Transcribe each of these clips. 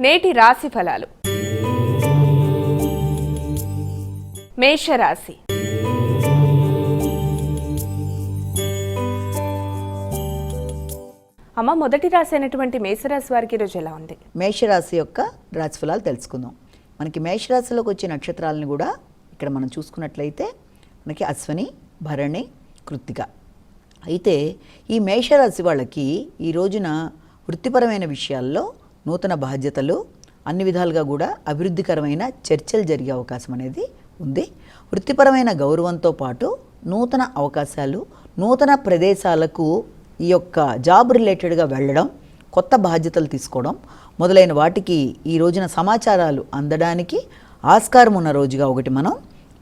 నేటి రాశి ఫలాలు. మేషరాశి. అమ్మ, మొదటి రాశి అయినటువంటి మేషరాశి వారికి ఈరోజు ఎలా ఉంది? మేషరాశి యొక్క రాశి ఫలాలు తెలుసుకుందాం. మనకి మేషరాశిలోకి వచ్చే నక్షత్రాలను కూడా ఇక్కడ మనం చూసుకున్నట్లయితే మనకి అశ్వని, భరణి, కృత్తిక. అయితే ఈ మేషరాశి వాళ్ళకి ఈ రోజున వృత్తిపరమైన విషయాల్లో నూతన బాధ్యతలు, అన్ని విధాలుగా కూడా అభివృద్ధికరమైన చర్చలు జరిగే అవకాశం అనేది ఉంది. వృత్తిపరమైన గౌరవంతో పాటు నూతన అవకాశాలు, నూతన ప్రదేశాలకు ఈ యొక్క జాబ్ రిలేటెడ్గా వెళ్ళడం, కొత్త బాధ్యతలు తీసుకోవడం మొదలైన వాటికి ఈ రోజున సమాచారాలు అందడానికి ఆస్కారం ఉన్న రోజుగా ఒకటి మనం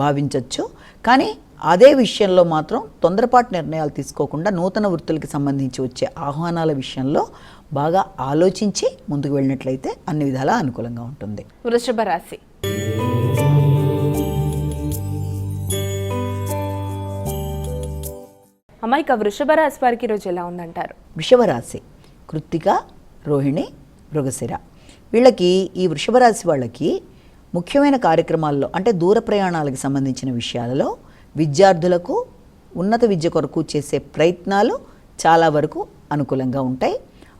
భావించవచ్చు. కానీ అదే విషయంలో మాత్రం తొందరపాటు నిర్ణయాలు తీసుకోకుండా నూతన వృత్తులకి సంబంధించి వచ్చే ఆహ్వానాల విషయంలో బాగా ఆలోచించి ముందుకు వెళ్ళినట్లయితే అన్ని విధాలా అనుకూలంగా ఉంటుంది. వృషభ రాశి. అమ్మాయిక వృషభ రాశి వారికి ఈరోజు ఎలా ఉందంటారు? వృషభ రాశి కృత్తిక, రోహిణి, మృగశిర. వీళ్ళకి ఈ వృషభ రాశి వాళ్ళకి ముఖ్యమైన కార్యక్రమాల్లో అంటే దూర ప్రయాణాలకు సంబంధించిన విషయాలలో విద్యార్థులకు ఉన్నత విద్య కొరకు చేసే ప్రయత్నాలు చాలా వరకు అనుకూలంగా ఉంటాయి.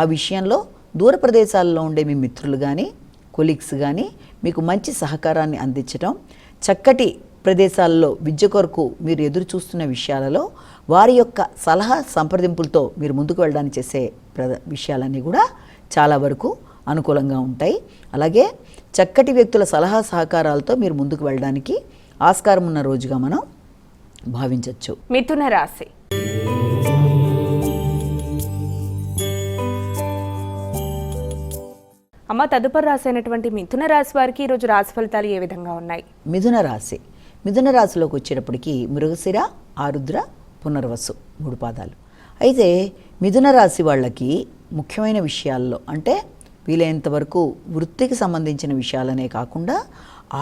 ఆ విషయంలో దూర ప్రదేశాల్లో ఉండే మీ మిత్రులు కానీ కొలీగ్స్ కానీ మీకు మంచి సహకారాన్ని అందించడం, చక్కటి ప్రదేశాల్లో విద్య కొరకు మీరు ఎదురు చూస్తున్న విషయాలలో వారి యొక్క సలహా సంప్రదింపులతో మీరు ముందుకు వెళ్ళడానికి చేసే విషయాలన్నీ కూడా చాలా వరకు అనుకూలంగా ఉంటాయి. అలాగే చక్కటి వ్యక్తుల సలహా సహకారాలతో మీరు ముందుకు వెళ్ళడానికి ఆస్కారం ఉన్న రోజుగా మనం భావించవచ్చు. మిథున రాశి. అమ్మ, తదుపరి రాశి అయినటువంటి మిథున రాశి వారికి ఈరోజు రాశి ఫలితాలు ఏ విధంగా ఉన్నాయి? మిథున రాశి. మిథున రాశిలోకి వచ్చేటప్పటికి మృగశిర, ఆరుద్ర, పునర్వసు 3 పాదాలు. అయితే మిథున రాశి వాళ్ళకి ముఖ్యమైన విషయాల్లో అంటే వీలైనంత వరకు వృత్తికి సంబంధించిన విషయాలనే కాకుండా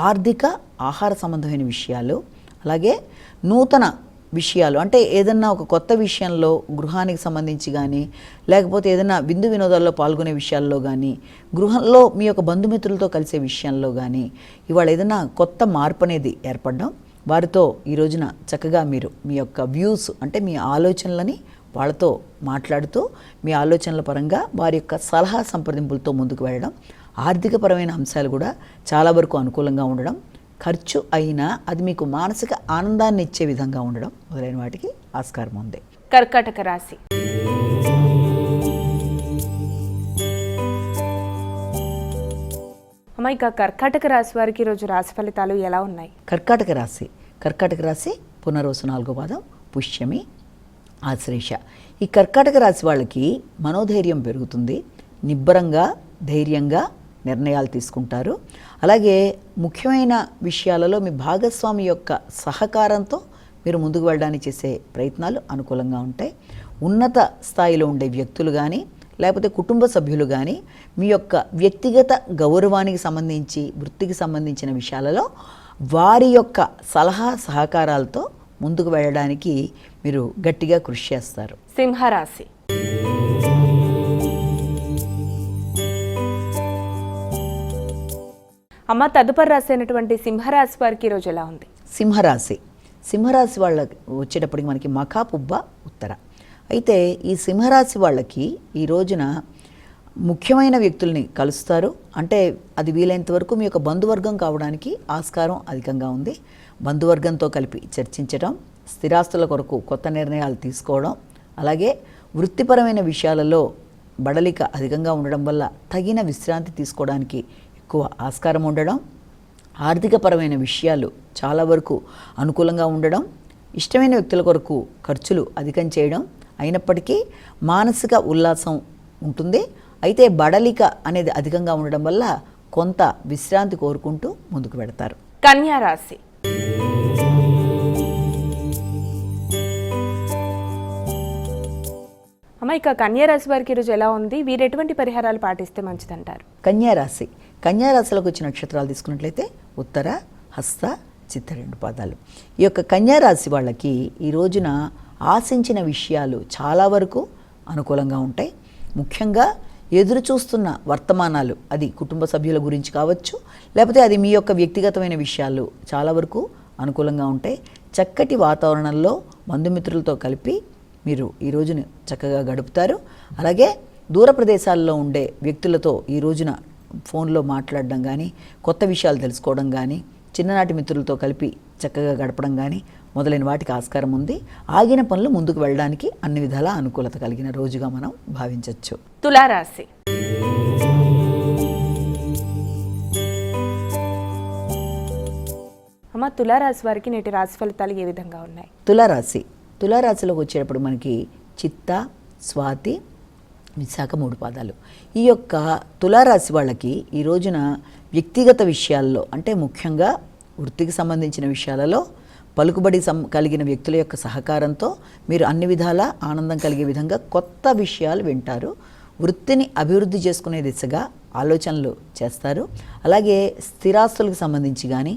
ఆర్థిక, ఆహార సంబంధమైన విషయాలు, అలాగే నూతన విషయాలు అంటే ఏదన్నా ఒక కొత్త విషయంలో గృహానికి సంబంధించి కానీ, లేకపోతే ఏదైనా విందు వినోదాల్లో పాల్గొనే విషయాల్లో కానీ, గృహంలో మీ యొక్క బంధుమిత్రులతో కలిసే విషయంలో కానీ ఇవాళ ఏదైనా కొత్త మార్పు అనేది ఏర్పడడం, వారితో ఈ రోజున చక్కగా మీరు మీ యొక్క వ్యూస్ అంటే మీ ఆలోచనలని వాళ్ళతో మాట్లాడుతూ మీ ఆలోచనల పరంగా వారి యొక్క సలహా సంప్రదింపులతో ముందుకు వెళ్ళడం, ఆర్థికపరమైన అంశాలు కూడా చాలా వరకు అనుకూలంగా ఉండడం, ఖర్చు అయినా అది మీకు మానసిక ఆనందాన్ని ఇచ్చే విధంగా ఉండడం మొదలైన వాటికి ఆస్కారం ఉంది. కర్కాటక రాశి. అమ్మాయిక కర్కాటక రాశి వారికి ఈరోజు రాశి ఫలితాలు ఎలా ఉన్నాయి? కర్కాటక రాశి పునర్వసు 4వ పాదం, పుష్యమి, ఆశ్లేష. ఈ కర్కాటక రాశి వాళ్ళకి మనోధైర్యం పెరుగుతుంది. నిబ్బరంగా, ధైర్యంగా నిర్ణయాలు తీసుకుంటారు. అలాగే ముఖ్యమైన విషయాలలో మీ భాగస్వామి యొక్క సహకారంతో మీరు ముందుకు వెళ్ళడానికి చేసే ప్రయత్నాలు అనుకూలంగా ఉంటాయి. ఉన్నత స్థాయిలో ఉండే వ్యక్తులు కానీ లేకపోతే కుటుంబ సభ్యులు కానీ మీ యొక్క వ్యక్తిగత గౌరవానికి సంబంధించి, వృత్తికి సంబంధించిన విషయాలలో వారి యొక్క సలహా సహకారాలతో ముందుకు వెళ్ళడానికి మీరు గట్టిగా కృషి చేస్తారు. సింహరాశి. అమ్మ, తదుపరి రాశి అయినటువంటి సింహరాశి వారికి ఈరోజు ఎలా ఉంది? సింహరాశి వాళ్ళకి వచ్చేటప్పటికి మనకి మఖ, పుబ్బ, ఉత్తర. అయితే ఈ సింహరాశి వాళ్ళకి ఈ రోజున ముఖ్యమైన వ్యక్తుల్ని కలుస్తారు. అంటే అది వీలైనంత వరకు మీ యొక్క బంధువర్గం కావడానికి ఆస్కారం అధికంగా ఉంది. బంధువర్గంతో కలిపి చర్చించడం, స్థిరాస్తుల కొరకు కొత్త నిర్ణయాలు తీసుకోవడం, అలాగే వృత్తిపరమైన విషయాలలో బడలిక అధికంగా ఉండడం వల్ల తగిన విశ్రాంతి తీసుకోవడానికి ఎక్కువ ఆస్కారం ఉండడం, ఆర్థికపరమైన విషయాలు చాలా వరకు అనుకూలంగా ఉండడం, ఇష్టమైన వ్యక్తుల కొరకు ఖర్చులు అధికం చేయడం, అయినప్పటికీ మానసిక ఉల్లాసం ఉంటుంది. అయితే బడలిక అనేది అధికంగా ఉండడం వల్ల కొంత విశ్రాంతి కోరుకుంటూ ముందుకు వెడతారు. కన్యా రాశి. అమ్మ, ఇక కన్యా రాశి వారికి ఈరోజు ఎలా ఉంది? వీరు ఎటువంటి పరిహారాలు పాటిస్తే మంచిదంటారు? కన్యా రాశిలోకి వచ్చిన నక్షత్రాలు తీసుకున్నట్లయితే ఉత్తర, హస్త, చిత్త 2 పాదాలు. ఈ యొక్క కన్యా రాశి వాళ్ళకి ఈ రోజున ఆశించిన విషయాలు చాలా వరకు అనుకూలంగా ఉంటాయి. ముఖ్యంగా ఎదురు చూస్తున్న వర్తమానాలు, అది కుటుంబ సభ్యుల గురించి కావచ్చు, లేకపోతే అది మీ యొక్క వ్యక్తిగతమైన విషయాలు చాలా వరకు అనుకూలంగా ఉంటాయి. చక్కటి వాతావరణంలో బంధుమిత్రులతో కలిపి మీరు ఈ రోజును చక్కగా గడుపుతారు. అలాగే దూర ప్రదేశాల్లో ఉండే వ్యక్తులతో ఈ రోజున ఫోన్లో మాట్లాడడం కానీ, కొత్త విషయాలు తెలుసుకోవడం కానీ, చిన్ననాటి మిత్రులతో కలిపి చక్కగా గడపడం కానీ మొదలైన వాటికి ఆస్కారం ఉంది. ఆగిన పనులు ముందుకు వెళ్ళడానికి అన్ని విధాల అనుకూలత కలిగిన రోజుగా మనం భావించవచ్చు. తులారాశి. అమ్మ, తులారాశి వారికి నేటి రాశి ఫలితాలు ఏ విధంగా ఉన్నాయి? తులారాశిలోకి వచ్చేటప్పుడు మనకి చిత్త, స్వాతి, విశాఖ 3 పాదాలు. ఈ యొక్క తులారాశి వాళ్ళకి ఈ రోజున వ్యక్తిగత విషయాల్లో, అంటే ముఖ్యంగా వృత్తికి సంబంధించిన విషయాలలో పలుకుబడి కలిగిన వ్యక్తుల యొక్క సహకారంతో మీరు అన్ని విధాలా ఆనందం కలిగే విధంగా కొత్త విషయాలు వింటారు. వృత్తిని అభివృద్ధి చేసుకునే దిశగా ఆలోచనలు చేస్తారు. అలాగే స్థిరాస్తులకు సంబంధించి కానీ,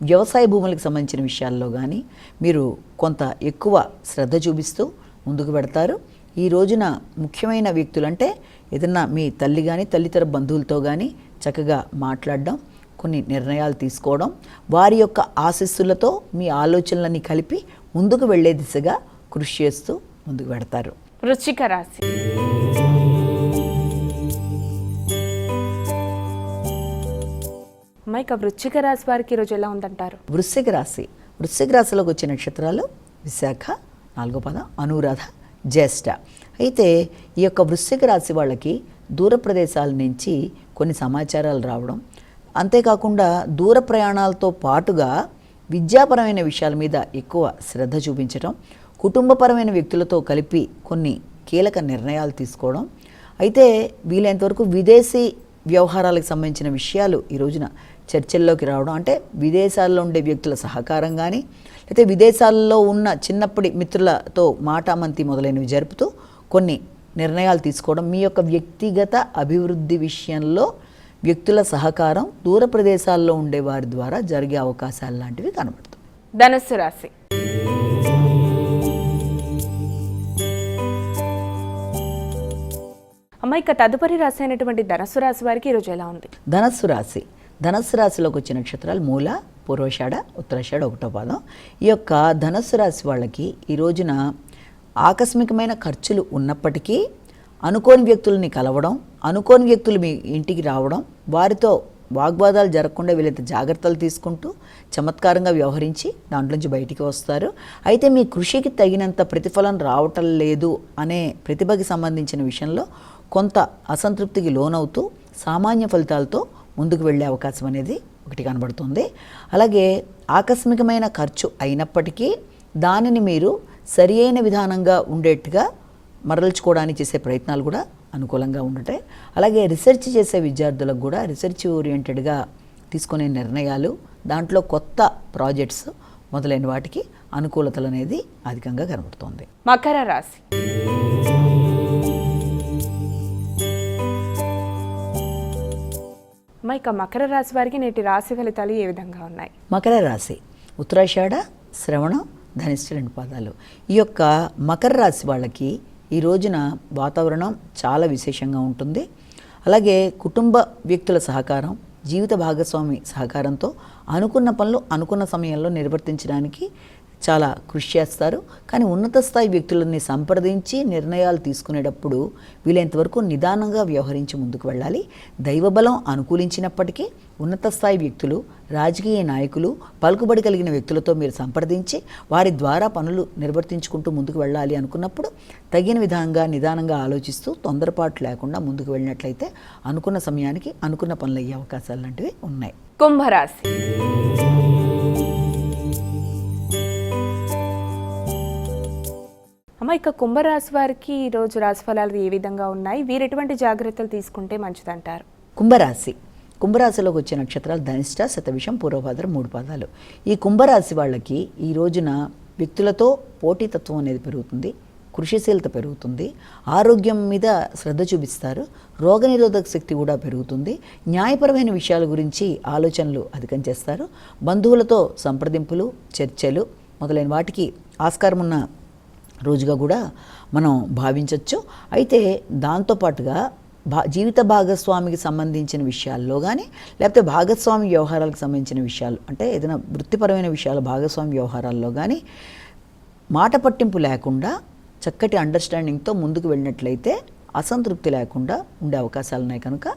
వ్యవసాయ భూములకు సంబంధించిన విషయాల్లో కానీ మీరు కొంత ఎక్కువ శ్రద్ధ చూపిస్తూ ముందుకు పెడతారు. ఈ రోజున ముఖ్యమైన వ్యక్తులు అంటే ఏదన్నా మీ తల్లి కానీ, తల్లితర బంధువులతో కానీ చక్కగా మాట్లాడడం, కొన్ని నిర్ణయాలు తీసుకోవడం, వారి యొక్క ఆశీస్సులతో మీ ఆలోచనలని కలిపి ముందుకు వెళ్ళే దిశగా కృషి చేస్తూ ముందుకు పెడతారు. వృశ్చిక రాశి. అమ్మాయిక వృశ్చిక రాశి వారికి ఈరోజు ఎలా ఉందంటారు? వృశ్చిక రాశిలోకి వచ్చే నక్షత్రాలు విశాఖ 4వ పాదం, అనురాధ, జ్యేష్ఠ. అయితే ఈ యొక్క వృశ్చిక రాశి వాళ్ళకి దూర ప్రదేశాల నుంచి కొన్ని సమాచారాలు రావడం, అంతేకాకుండా దూర ప్రయాణాలతో పాటుగా విద్యాపరమైన విషయాల మీద ఎక్కువ శ్రద్ధ చూపించడం, కుటుంబపరమైన వ్యక్తులతో కలిపి కొన్ని కీలక నిర్ణయాలు తీసుకోవడం, అయితే వీలైనంతవరకు విదేశీ వ్యవహారాలకు సంబంధించిన విషయాలు ఈ రోజున చర్చల్లోకి రావడం, అంటే విదేశాల్లో ఉండే వ్యక్తుల సహకారం కానీ, అయితే విదేశాల్లో ఉన్న చిన్నప్పటి మిత్రులతో మాటామంతి మొదలైనవి జరుపుతూ కొన్ని నిర్ణయాలు తీసుకోవడం, మీ యొక్క వ్యక్తిగత అభివృద్ధి విషయంలో వ్యక్తుల సహకారం దూర ప్రదేశాల్లో ఉండే వారి ద్వారా జరిగే అవకాశాలు లాంటివి కనబడుతుంది. ధనుస్సు రాశి. అమ్మాయిక తదుపరి రాశి అయినటువంటి ధనుస్సు రాశి వారికి ఈరోజు ఎలా ఉంది? ధనుస్సు రాశిలోకి వచ్చే నక్షత్రాలు మూల, పూర్వషాఢ, ఉత్తరాషాఢ 1వ పాదం. ఈ యొక్క ధనుస్సు రాశి వాళ్ళకి ఈ రోజున ఆకస్మికమైన ఖర్చులు ఉన్నప్పటికీ అనుకోని వ్యక్తులని కలవడం, అనుకోని వ్యక్తులు మీ ఇంటికి రావడం, వారితో వాగ్వాదాలు జరగకుండా వీళ్ళైతే జాగ్రత్తలు తీసుకుంటూ చమత్కారంగా వ్యవహరించి దాంట్లోంచి బయటికి వస్తారు. అయితే మీ కృషికి తగినంత ప్రతిఫలం రావటం లేదు అనే ప్రతిభకి సంబంధించిన విషయంలో కొంత అసంతృప్తికి లోనవుతూ సామాన్య ఫలితాలతో ముందుకు వెళ్ళే అవకాశం అనేది ఒకటి కనబడుతుంది. అలాగే ఆకస్మికమైన ఖర్చు అయినప్పటికీ దానిని మీరు సరి అయిన విధానంగా ఉండేట్టుగా మరల్చుకోవడానికి చేసే ప్రయత్నాలు కూడా అనుకూలంగా ఉండటాయి. అలాగే రీసెర్చ్ చేసే విద్యార్థులకు కూడా రీసెర్చ్ ఓరియంటెడ్గా తీసుకునే నిర్ణయాలు, దాంట్లో కొత్త ప్రాజెక్ట్స్ మొదలైన వాటికి అనుకూలతలు అనేది అధికంగా కనబడుతుంది. మకర రాశి. ఇక మకర రాశి వారికి నేటి రాశి ఫలితాలు ఏ విధంగా ఉన్నాయి? మకర రాశి ఉత్తరాషాఢ, శ్రవణం, ధనిష్ట 2 పాదాలు. ఈ యొక్క మకర రాశి వాళ్ళకి ఈ రోజున వాతావరణం చాలా విశేషంగా ఉంటుంది. అలాగే కుటుంబ వ్యక్తుల సహకారం, జీవిత భాగస్వామి సహకారంతో అనుకున్న పనులు అనుకున్న సమయంలో నిర్వర్తించడానికి చాలా కృషి చేస్తారు. కానీ ఉన్నత స్థాయి వ్యక్తులని సంప్రదించి నిర్ణయాలు తీసుకునేటప్పుడు వీలైనంతవరకు నిదానంగా వ్యవహరించి ముందుకు వెళ్ళాలి. దైవబలం అనుకూలించినప్పటికీ ఉన్నత స్థాయి వ్యక్తులు, రాజకీయ నాయకులు, పలుకుబడి కలిగిన వ్యక్తులతో మీరు సంప్రదించి వారి ద్వారా పనులు నిర్వర్తించుకుంటూ ముందుకు వెళ్ళాలి అనుకున్నప్పుడు తగిన విధంగా నిదానంగా ఆలోచిస్తూ తొందరపాటు లేకుండా ముందుకు వెళ్ళినట్లయితే అనుకున్న సమయానికి అనుకున్న పనులు అయ్యే అవకాశాలు లాంటివి ఉన్నాయి. కుంభరాశి. అమ్మ, ఇక కుంభరాశి వారికి ఈరోజు రాశి ఫలాలు ఏ విధంగా ఉన్నాయి? వీరు ఎటువంటి జాగ్రత్తలు తీసుకుంటే మంచిదంటారు? కుంభరాశిలోకి వచ్చే నక్షత్రాలు ధనిష్ట, శతభిషం, పూర్వభాద్ర 3 పాదాలు. ఈ కుంభరాశి వాళ్ళకి ఈ రోజున వ్యక్తులతో పోటీతత్వం అనేది పెరుగుతుంది, కృషిశీలత పెరుగుతుంది, ఆరోగ్యం మీద శ్రద్ధ చూపిస్తారు, రోగనిరోధక శక్తి కూడా పెరుగుతుంది, న్యాయపరమైన విషయాల గురించి ఆలోచనలు అధికం చేస్తారు, బంధువులతో సంప్రదింపులు, చర్చలు మొదలైన వాటికి ఆస్కారం ఉన్న రోజుగా కూడా మనం భావించవచ్చు. అయితే దాంతోపాటుగా జీవిత భాగస్వామికి సంబంధించిన విషయాల్లో కానీ, లేకపోతే భాగస్వామి వ్యవహారాలకు సంబంధించిన విషయాలు, అంటే ఏదైనా వృత్తిపరమైన విషయాలు భాగస్వామి వ్యవహారాల్లో కానీ మాట పట్టింపు లేకుండా చక్కటి అండర్స్టాండింగ్తో ముందుకు వెళ్ళినట్లయితే అసంతృప్తి లేకుండా ఉండే అవకాశాలు ఉన్నాయి. కనుక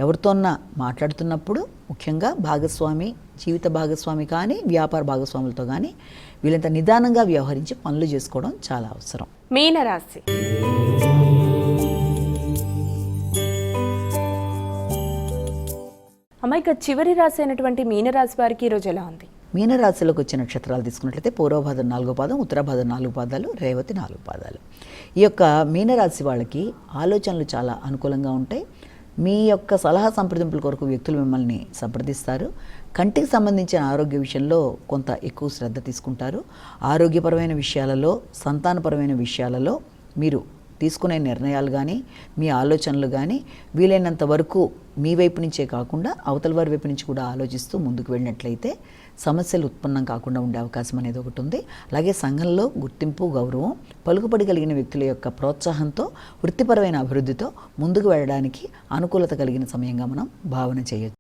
ఎవరితోన్నా మాట్లాడుతున్నప్పుడు ముఖ్యంగా భాగస్వామి, జీవిత భాగస్వామి కానీ వ్యాపార భాగస్వాములతో కానీ వీళ్ళంత నిదానంగా వ్యవహరించి పనులు చేసుకోవడం చాలా అవసరం. మీనరాశి. అమ్మ, ఇక చివరి రాశి అయినటువంటి మీనరాశి వారికి ఈరోజు ఎలా ఉంది? మీనరాశిలోకి వచ్చే నక్షత్రాలు తీసుకున్నట్లయితే పూర్వభాద్ర 4వ పాదం, ఉత్తరాభాద్ర 4 పాదాలు, రేవతి 4 పాదాలు. ఈ యొక్క మీనరాశి వాళ్ళకి ఆలోచనలు చాలా అనుకూలంగా ఉంటాయి. మీ యొక్క సలహా సంప్రదింపుల కొరకు వ్యక్తులు మిమ్మల్ని సంప్రదిస్తారు. కంటికి సంబంధించిన ఆరోగ్య విషయంలో కొంత ఎక్కువ శ్రద్ధ తీసుకుంటారు. ఆరోగ్యపరమైన విషయాలలో, సంతానపరమైన విషయాలలో మీరు తీసుకునే నిర్ణయాలు కానీ, మీ ఆలోచనలు కానీ వీలైనంత వరకు మీ వైపు నుంచే కాకుండా అవతల వారి వైపు నుంచి కూడా ఆలోచిస్తూ ముందుకు వెళ్ళినట్లయితే సమస్యలు ఉత్పన్నం కాకుండా ఉండే అవకాశం అనేది ఒకటి ఉంది. అలాగే సంఘంలో గుర్తింపు, గౌరవం, పలుకుబడి కలిగిన వ్యక్తుల యొక్క ప్రోత్సాహంతో వృత్తిపరమైన అభివృద్ధితో ముందుకు వెళ్ళడానికి అనుకూలత కలిగిన సమయంగా మనం భావన చేయొచ్చు.